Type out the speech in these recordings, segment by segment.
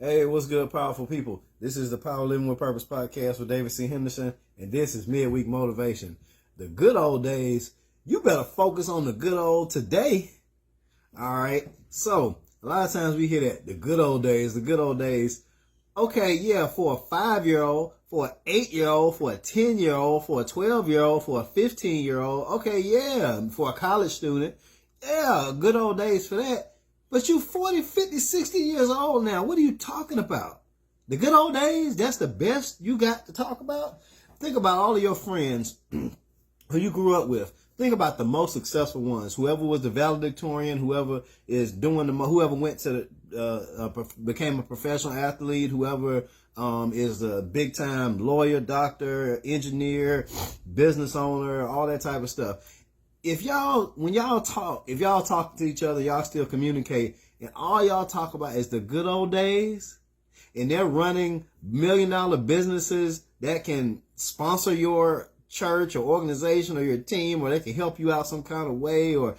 Hey, what's good, powerful people? This is the Power Living with Purpose podcast with David C. Henderson, and this is Midweek Motivation. The good old days, you better focus on the good old today. All right. So, a lot of times we hear that, the good old days, the good old days. Okay, yeah, for a 5-year-old, for an 8-year-old, for a 10-year-old, for a 12-year-old, for a 15-year-old. Okay, yeah, for a college student. Yeah, good old days for that. But you 40, 50, 60 years old now. What are you talking about? The good old days, that's the best you got to talk about? Think about all of your friends who you grew up with. Think about the most successful ones. Whoever was the valedictorian, whoever is doing whoever went to became a professional athlete, whoever is a big time lawyer, doctor, engineer, business owner, all that type of stuff. When y'all talk to each other, y'all still communicate, and all y'all talk about is the good old days, and they're running $1 million businesses that can sponsor your church or organization or your team, or they can help you out some kind of way, or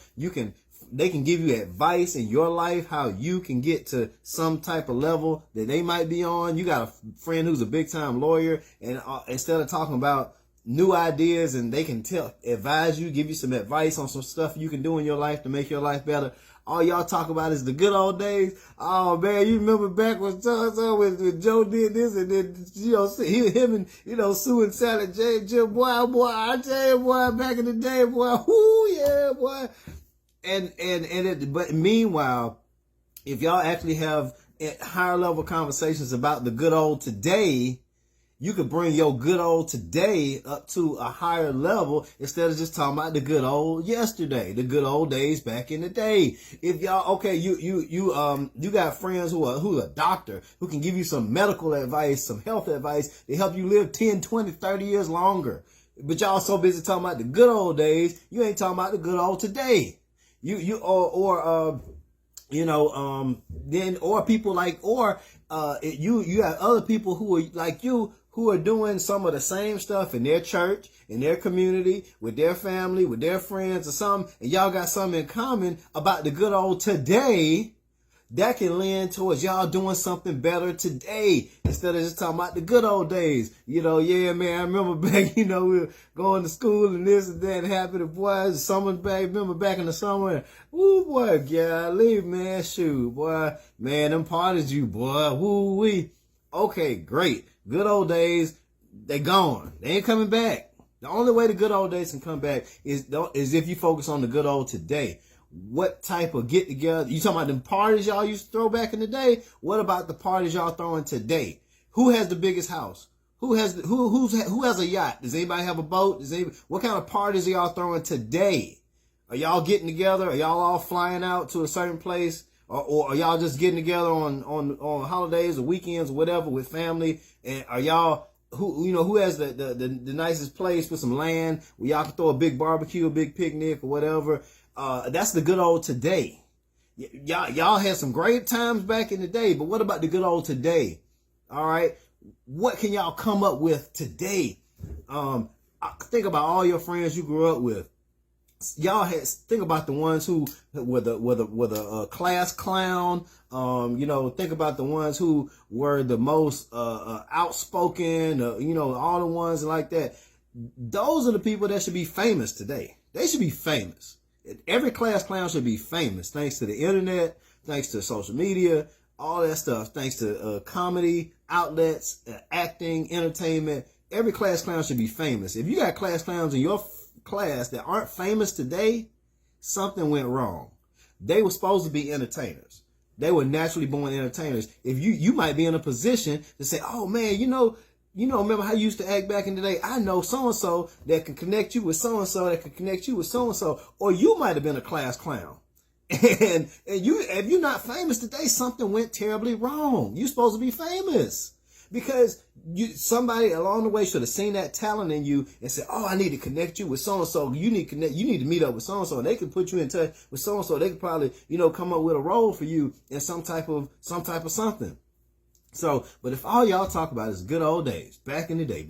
they can give you advice in your life, how you can get to some type of level that they might be on. You got a friend who's a big time lawyer, and instead of talking about new ideas, and they can advise you, give you some advice on some stuff you can do in your life to make your life better. All y'all talk about is the good old days. Oh man, you remember back when when Joe did this, and then him and Sue and Sally Jim, boy, I tell you, boy, back in the day, boy, whoo, yeah, boy. But meanwhile, if y'all actually have higher level conversations about the good old today, you could bring your good old today up to a higher level instead of just talking about the good old yesterday, the good old days back in the day. If y'all, okay, you got friends who are a doctor, who can give you some medical advice, some health advice to help you live 10, 20, 30 years longer. But y'all so busy talking about the good old days, you ain't talking about the good old today. You have other people who are like you, who are doing some of the same stuff in their church, in their community, with their family, with their friends or something, and y'all got something in common about the good old today that can lend towards y'all doing something better today instead of just talking about the good old days. Yeah, man, I remember back, we were going to school and this and that happened. And boy, summer back, remember back in the summer, ooh, boy, golly, man, shoot, boy, man, them parties boy, woo wee. Okay, great. Good old days, they gone. They ain't coming back. The only way the good old days can come back is if you focus on the good old today. What type of get together? You talking about them parties y'all used to throw back in the day? What about the parties y'all throwing today? Who has the biggest house? Who has a yacht? Does anybody have a boat? What kind of parties are y'all throwing today? Are y'all getting together? Are y'all all flying out to a certain place? Or are y'all just getting together on holidays or weekends or whatever with family? And are y'all who has the nicest place with some land where y'all can throw a big barbecue, a big picnic or whatever? That's the good old today. Y'all had some great times back in the day, but what about the good old today? All right. What can y'all come up with today? Think about all your friends you grew up with. Think about the ones who were the class clown. Think about the ones who were the most outspoken. All the ones like that. Those are the people that should be famous today. They should be famous. Every class clown should be famous, thanks to the internet, thanks to social media, all that stuff. Thanks to comedy outlets, acting, entertainment. Every class clown should be famous. If you got class clowns in your class that aren't famous today, something went wrong. They were supposed to be entertainers. They were naturally born entertainers. If you might be in a position to say, oh man, remember how you used to act back in the day? I know so-and-so that can connect you with so-and-so that can connect you with so-and-so. Or you might have been a class clown. And if you're not famous today, something went terribly wrong. You're supposed to be famous. Because somebody along the way should have seen that talent in you and said, oh, I need to connect you with so-and-so. You need to meet up with so-and-so. And they can put you in touch with so-and-so. They could probably, come up with a role for you in some type of something. So, but if all y'all talk about is good old days, back in the day,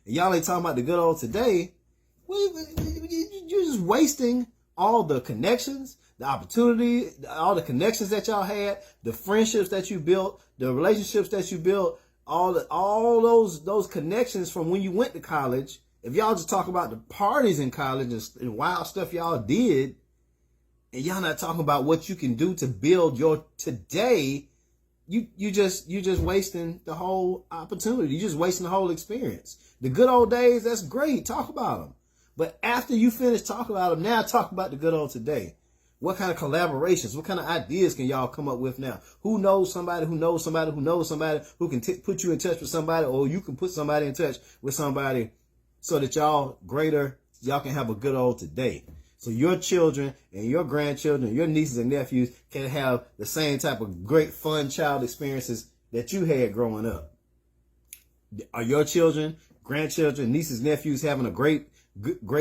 and y'all ain't talking about the good old today, you're just wasting all the connections, the opportunity, all the connections that y'all had, the friendships that you built, the relationships that you built, all those connections from when you went to college. If y'all just talk about the parties in college and wild stuff y'all did, and y'all not talking about what you can do to build your today, you just wasting the whole opportunity. You're just wasting the whole experience. The good old days, that's great. Talk about them. But after you finish talking about them, now talk about the good old today. What kind of collaborations, what kind of ideas can y'all come up with now? Who knows somebody who knows somebody who knows somebody who can put you in touch with somebody, or you can put somebody in touch with somebody so that y'all can have a good old today. So your children and your grandchildren, your nieces and nephews can have the same type of great, fun child experiences that you had growing up. Are your children, grandchildren, nieces, nephews having a great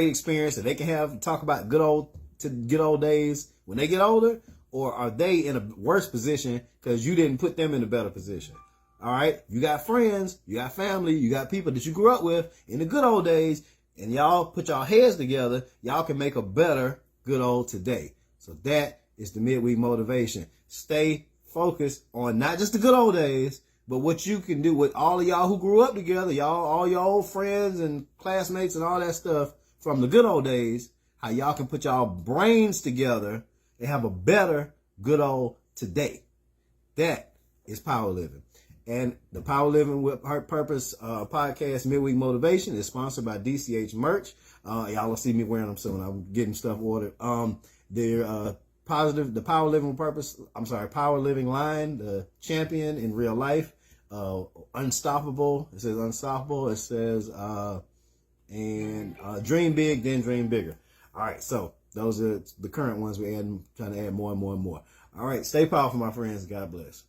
experience that they can talk about good old days when they get older? Or are they in a worse position because you didn't put them in a better position? All right. You got friends, you got family, you got people that you grew up with in the good old days, and y'all put y'all heads together. Y'all can make a better good old today. So that is the midweek motivation. Stay focused on not just the good old days, but what you can do with all of y'all who grew up together, all your old friends and classmates and all that stuff from the good old days, how y'all can put y'all brains together and have a better good old today. That is power living. And the Power Living with Purpose podcast Midweek Motivation is sponsored by DCH Merch. Y'all will see me wearing them soon. I'm getting stuff ordered. They're the Power Living with Purpose. Power Living line, the champion in real life. Unstoppable. It says unstoppable. It says dream big, then dream bigger. All right, so those are the current ones we're trying to add more and more and more. All right, stay powerful, my friends. God bless.